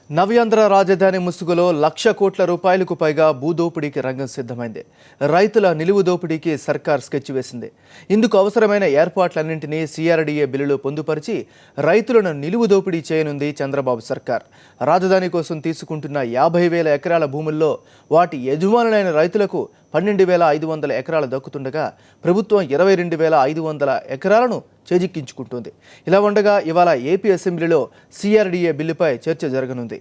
నవ్యాంధ్ర రాజధాని ముసుగులో 1,00,00,000 కోట్ల రూపాయలకు పైగా భూదోపిడీకి రంగం సిద్ధమైంది. రైతుల నిలువు దోపిడీకి సర్కార్ స్కెచ్ వేసింది. ఇందుకు అవసరమైన ఏర్పాట్లన్నింటినీ సిఆర్డీఏ బిల్లులో పొందుపరిచి రైతులను నిలువు దోపిడీ చేయనుంది చంద్రబాబు సర్కార్. రాజధాని కోసం తీసుకుంటున్న 50,000 ఎకరాల భూముల్లో వాటి యజమానులైన రైతులకు 12,500 ఎకరాలు దక్కుతుండగా ప్రభుత్వం 22,500 ఎకరాలను చేజిక్కించుకుంటుంది. ఇలా ఉండగా ఇవాళ ఏపీ అసెంబ్లీలో సిఆర్డీఏ బిల్లుపై చర్చ జరగనుంది.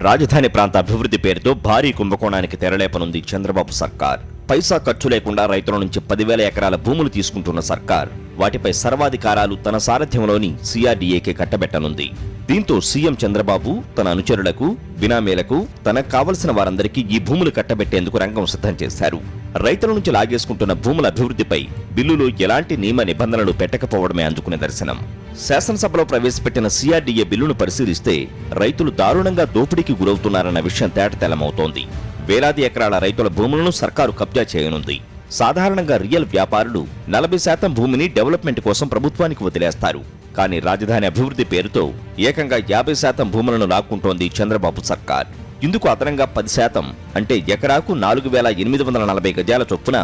రాజధాని ప్రాంత అభివృద్ధి పేరుతో భారీ కుంభకోణానికి తెరలేపనుంది చంద్రబాబు సర్కార్. పైసా ఖర్చు లేకుండా రైతుల నుంచి 10,000 ఎకరాల భూములు తీసుకుంటున్న సర్కార్ వాటిపై సర్వాధికారాలు తన సారథ్యంలోని సిఆర్డీఏకి కట్టబెట్టనుంది. దీంతో సీఎం చంద్రబాబు తన అనుచరులకు, బినామీలకు తనకు కావలసిన వారందరికీ ఈ భూములు కట్టబెట్టేందుకు రంగం సిద్ధం చేశారు. రైతుల నుంచి లాగేసుకుంటున్న భూముల అభివృద్ధిపై బిల్లులో ఎలాంటి నియమ నిబంధనలు పెట్టకపోవడమే అందుకు నిదర్శనం. శాసనసభలో ప్రవేశపెట్టిన సిఆర్డీఏ బిల్లును పరిశీలిస్తే రైతులు దారుణంగా దోపిడీకి గురవుతున్నారన్న విషయం తేటతెల్లమవుతోంది. వేలాది ఎకరాల రైతుల భూములను సర్కారు కబ్జా చేయనుంది. సాధారణంగా రియల్ వ్యాపారులు 40% భూమిని డెవలప్మెంట్ కోసం ప్రభుత్వానికి వదిలేస్తారు. కానీ రాజధాని అభివృద్ధి పేరుతో ఏకంగా 50% భూములను లాక్కుంటోంది చంద్రబాబు సర్కార్. ఇందుకు అదనంగా 10% అంటే ఎకరాకు 4,840 గజాల చొప్పున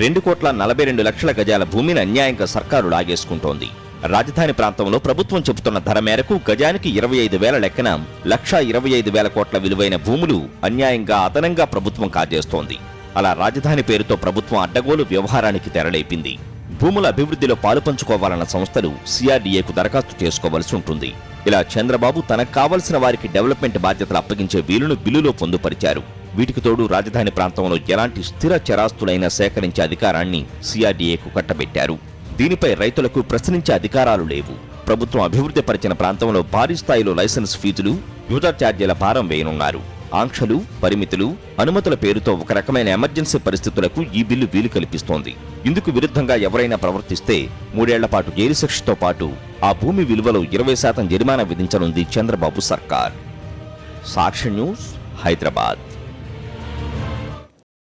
2,42,00,000 గజాల భూమిని అన్యాయంగా సర్కారు లాగేసుకుంటోంది. రాజధాని ప్రాంతంలో ప్రభుత్వం చెబుతున్న ధర మేరకు గజానికి 25,000 లెక్కన 1,25,000 కోట్ల విలువైన భూములు అన్యాయంగా అదనంగా ప్రభుత్వం కాజేస్తోంది. అలా రాజధాని పేరుతో ప్రభుత్వం అడ్డగోలు వ్యవహారానికి తెరలేపింది. భూముల అభివృద్ధిలో పాలు పంచుకోవాలన్న సంస్థలు సిఆర్డీఏకు దరఖాస్తు చేసుకోవలసి ఉంటుంది. ఇలా చంద్రబాబు తనకు కావలసిన వారికి డెవలప్మెంట్ బాధ్యతలు అప్పగించే వీలును బిల్లులో పొందుపరిచారు. వీటికి తోడు రాజధాని ప్రాంతంలో ఎలాంటి స్థిర చరాస్తులైనా సేకరించే అధికారాన్ని సిఆర్డీఏకు కట్టబెట్టారు. దీనిపై రైతులకు ప్రశ్నించే అధికారాలు లేవు. ప్రభుత్వం అభివృద్ధి పరిచిన ప్రాంతంలో భారీ స్థాయిలో లైసెన్స్ ఫీజులు, యూజర్ ఛార్జీల భారం వేయనున్నారు. ఆంక్షలు, పరిమితులు, అనుమతుల పేరుతో ఒక రకమైన ఎమర్జెన్సీ పరిస్థితులకు ఈ బిల్లు వీలు కల్పిస్తోంది. ఇందుకు విరుద్ధంగా ఎవరైనా ప్రవర్తిస్తే 3 ఏళ్ల పాటు జైలు శిక్షతో పాటు ఆ భూమి విలువలో 20% జరిమానా విధించనుంది చంద్రబాబు సర్కార్. సాక్షి న్యూస్, హైదరాబాద్.